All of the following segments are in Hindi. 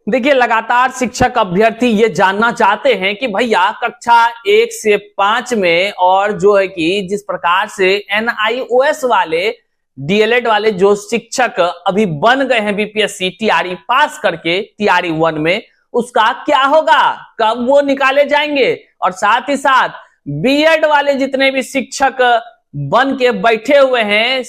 देखिए, लगातार शिक्षक अभ्यर्थी ये जानना चाहते हैं कि भैया कक्षा 1 से 5 में और जो है कि जिस प्रकार से NIOS वाले डीएलएड वाले जो शिक्षक अभी बन गए हैं बीपीएससी टीआरई पास करके टीआरई 1 में, उसका क्या होगा, कब वो निकाले जाएंगे। और साथ ही साथ बीएड वाले जितने भी शिक्षक बन के बैठे हुए हैं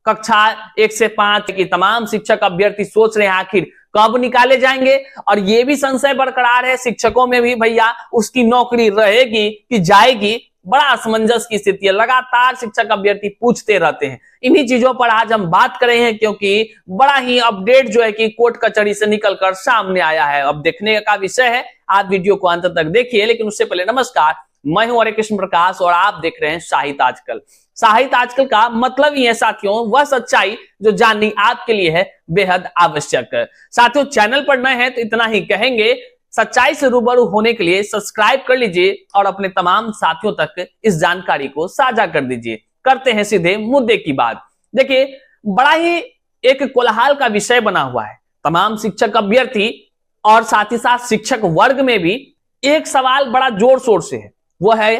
कक्षा 1 से 5 की तमाम शिक्षक अभ्यर्थी सोच रहे हैं आखिर कब निकाले जाएंगे। और ये भी संशय बरकरार है शिक्षकों में भी, भैया उसकी नौकरी रहेगी कि जाएगी। बड़ा असमंजस की स्थिति है, लगातार शिक्षक अभ्यर्थी पूछते रहते हैं। इन्हीं चीजों पर आज हम बात कर रहे हैं क्योंकि बड़ा ही अपडेट जो है कि कोर्ट कचहरी से निकलकर सामने आया है। अब देखने का विषय है, आप वीडियो को अंत तक देखिए। लेकिन उससे पहले नमस्कार, मैं हूं हरे कृष्ण प्रकाश और आप देख रहे हैं साहित्य आजकल। साहित्य आजकल का मतलब ही है साथियों वह सच्चाई जो जाननी आपके लिए है बेहद आवश्यक। साथियों, चैनल पर नए हैं तो इतना ही कहेंगे, सच्चाई से रूबरू होने के लिए सब्सक्राइब कर लीजिए और अपने तमाम साथियों तक इस जानकारी को साझा कर दीजिए। करते हैं सीधे मुद्दे की बात। देखिए, बड़ा ही एक कोलाहल का विषय बना हुआ है। तमाम शिक्षक अभ्यर्थी और साथ ही साथ शिक्षक वर्ग में भी एक सवाल बड़ा जोर शोर से है, वो है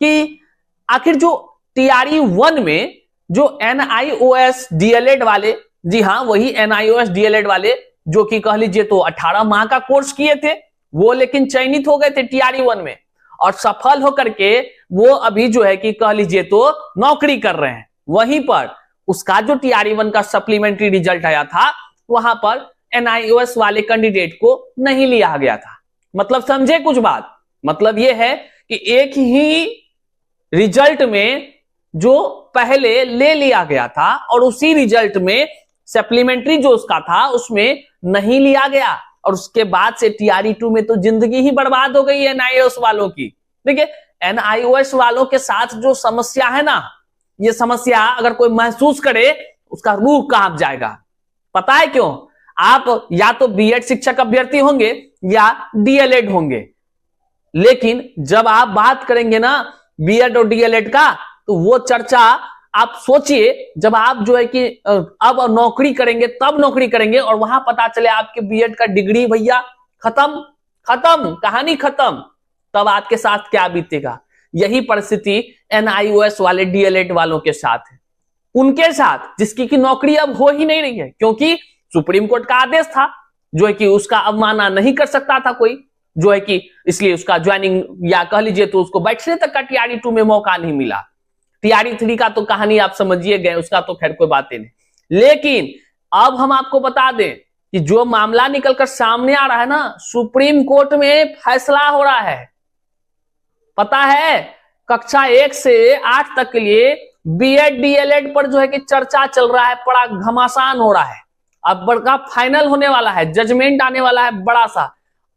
कि आखिर जो टीआरई 1 में जो NIOS डीएलएड वाले, जी हां वही NIOS डीएलएड वाले जो कि कह लीजिए तो 18 माह का कोर्स किए थे, वो लेकिन चयनित हो गए थे टीआरई 1 में और सफल होकर के वो अभी जो है कि कह लीजिए तो नौकरी कर रहे हैं। वहीं पर उसका जो टीआरई 1 का सप्लीमेंट्री रिजल्ट आया था, वहां पर NIOS वाले कैंडिडेट को नहीं लिया गया था। मतलब समझे कुछ बात, मतलब यह है कि एक ही रिजल्ट में जो पहले ले लिया गया था और उसी रिजल्ट में सप्लीमेंट्री जो उसका था उसमें नहीं लिया गया और उसके बाद से टीआरई 2 में तो जिंदगी ही बर्बाद हो गई है NIOS वालों की। देखिए, NIOS वालों के साथ जो समस्या है ना, ये समस्या अगर कोई महसूस करे उसका रूह कांप जाएगा। पता है क्यों? आप या तो बीएड शिक्षक अभ्यर्थी होंगे या डीएलएड होंगे, लेकिन जब आप बात करेंगे ना बीएड और डीएलएड का, तो वो चर्चा आप सोचिए जब आप जो है कि अब नौकरी करेंगे, तब नौकरी करेंगे और वहां पता चले आपके बीएड का डिग्री भैया खत्म, कहानी खत्म, तब आपके साथ क्या बीतेगा। यही परिस्थिति NIOS वाले डीएलएड वालों के साथ है, उनके साथ जिसकी की नौकरी अब हो ही नहीं रही है क्योंकि सुप्रीम कोर्ट का आदेश था जो है कि उसका अवमानना नहीं कर सकता था कोई, जो है कि इसलिए उसका ज्वाइनिंग या कह लीजिए तो उसको बैठने तक का टीआरई 2 में मौका नहीं मिला। टीआरई 3 का तो कहानी आप समझिए गए, उसका तो खैर कोई बातें नहीं। लेकिन अब हम आपको बता दें कि जो मामला निकलकर सामने आ रहा है ना, सुप्रीम कोर्ट में फैसला हो रहा है। पता है, कक्षा 1 से 8 तक के लिए बीएड डीएलएड पर जो है कि चर्चा चल रहा है, बड़ा घमासान हो रहा है। अब बड़का फाइनल होने वाला है, जजमेंट आने वाला है बड़ा सा।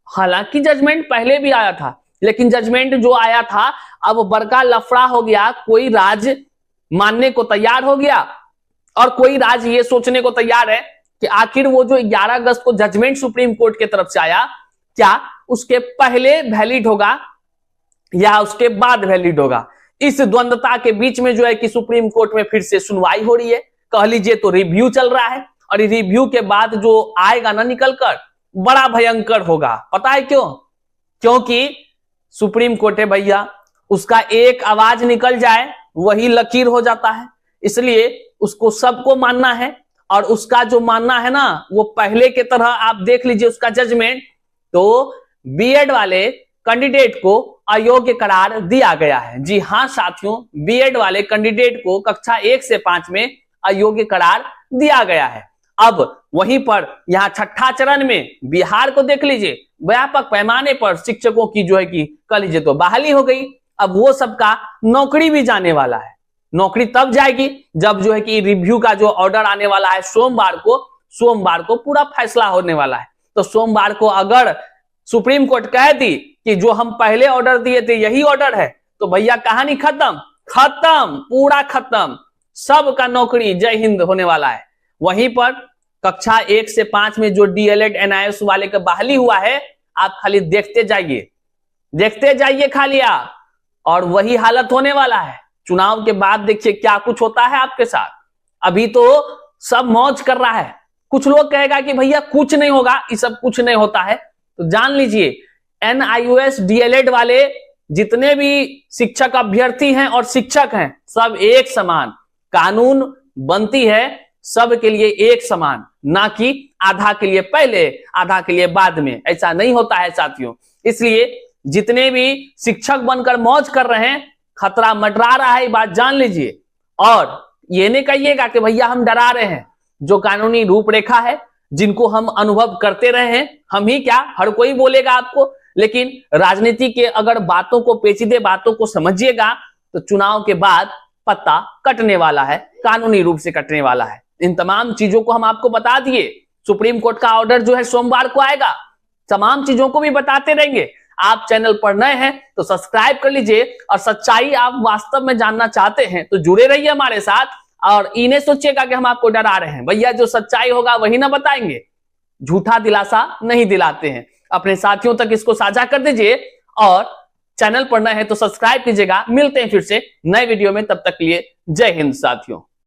हालांकि जजमेंट पहले भी आया था, लेकिन जजमेंट जो आया था अब बड़का लफड़ा हो गया। कोई राज्य मानने को तैयार हो गया और कोई राज्य ये सोचने को तैयार है कि आखिर वो जो 11 अगस्त को जजमेंट सुप्रीम कोर्ट की तरफ से आया, क्या उसके पहले वैलिड होगा या उसके बाद वैलिड होगा। इस द्वंद्वता के बीच में जो है कि सुप्रीम कोर्ट में फिर से सुनवाई हो रही है, कह लीजिए तो रिव्यू चल रहा है और रिव्यू के बाद जो आएगा ना निकलकर, बड़ा भयंकर होगा। पता है क्यों? क्योंकि सुप्रीम कोर्ट है भैया, उसका एक आवाज निकल जाए वही लकीर हो जाता है, इसलिए उसको सबको मानना है। और उसका जो मानना है ना, वो पहले के तरह आप देख लीजिए उसका जजमेंट, तो बीएड वाले कैंडिडेट को अयोग्य करार दिया गया है। जी हां साथियों, बीएड वाले कैंडिडेट को कक्षा 1 से 5 में अयोग्य करार दिया गया है। अब वहीं पर यहां छठा चरण में बिहार को देख लीजिए, व्यापक पैमाने पर शिक्षकों की जो है कि कह लीजिए तो बहाली हो गई। अब वो सबका नौकरी भी जाने वाला है। नौकरी तब जाएगी जब जो है कि रिव्यू का जो ऑर्डर आने वाला है सोमवार को पूरा फैसला होने वाला है। तो सोमवार को अगर सुप्रीम कोर्ट कह दी कि जो हम पहले ऑर्डर दिए थे यही ऑर्डर है, तो भैया कहानी खत्म, पूरा खत्म, सबका नौकरी जय हिंद होने वाला है। वहीं पर कक्षा 1 से 5 में जो डीएलएड NIOS वाले का बहाली हुआ है, आप खाली देखते जाइए खाली आप, और वही हालत होने वाला है। चुनाव के बाद देखिए क्या कुछ होता है आपके साथ। अभी तो सब मौज कर रहा है, कुछ लोग कहेगा कि भैया कुछ नहीं होगा, ये सब कुछ नहीं होता है। तो जान लीजिए NIOS DLED वाले जितने भी शिक्षक अभ्यर्थी हैं और शिक्षक हैं सब एक समान, कानून बनती है सब के लिए एक समान, ना कि आधा के लिए पहले आधा के लिए बाद में। ऐसा नहीं होता है साथियों। इसलिए जितने भी शिक्षक बनकर मौज कर रहे हैं, खतरा मंडरा रहा है, ये बात जान लीजिए। और ये नहीं कहिएगा कि भैया हम डरा रहे हैं। जो कानूनी रूपरेखा है, जिनको हम अनुभव करते रहे हैं, हम ही क्या हर कोई बोलेगा आपको, लेकिन राजनीति के अगर बातों को, पेचीदे बातों को समझिएगा तो चुनाव के बाद पत्ता कटने वाला है, कानूनी रूप से कटने वाला है। इन तमाम चीजों को हम आपको बता दिए। सुप्रीम कोर्ट का ऑर्डर जो है सोमवार को आएगा, तमाम चीजों को भी बताते रहेंगे। आप चैनल पर नए हैं तो सब्सक्राइब कर लीजिए, और सच्चाई आप वास्तव में जानना चाहते हैं तो जुड़े रहिए हमारे साथ। और इन्हें सोचिएगा कि हम आपको डरा रहे हैं, भैया जो सच्चाई होगा वही ना बताएंगे, झूठा दिलासा नहीं दिलाते हैं। अपने साथियों तक इसको साझा कर दीजिए, और चैनल पर नए हैं तो सब्सक्राइब कीजिएगा। मिलते हैं फिर से नए वीडियो में, तब तक के लिए जय हिंद साथियों।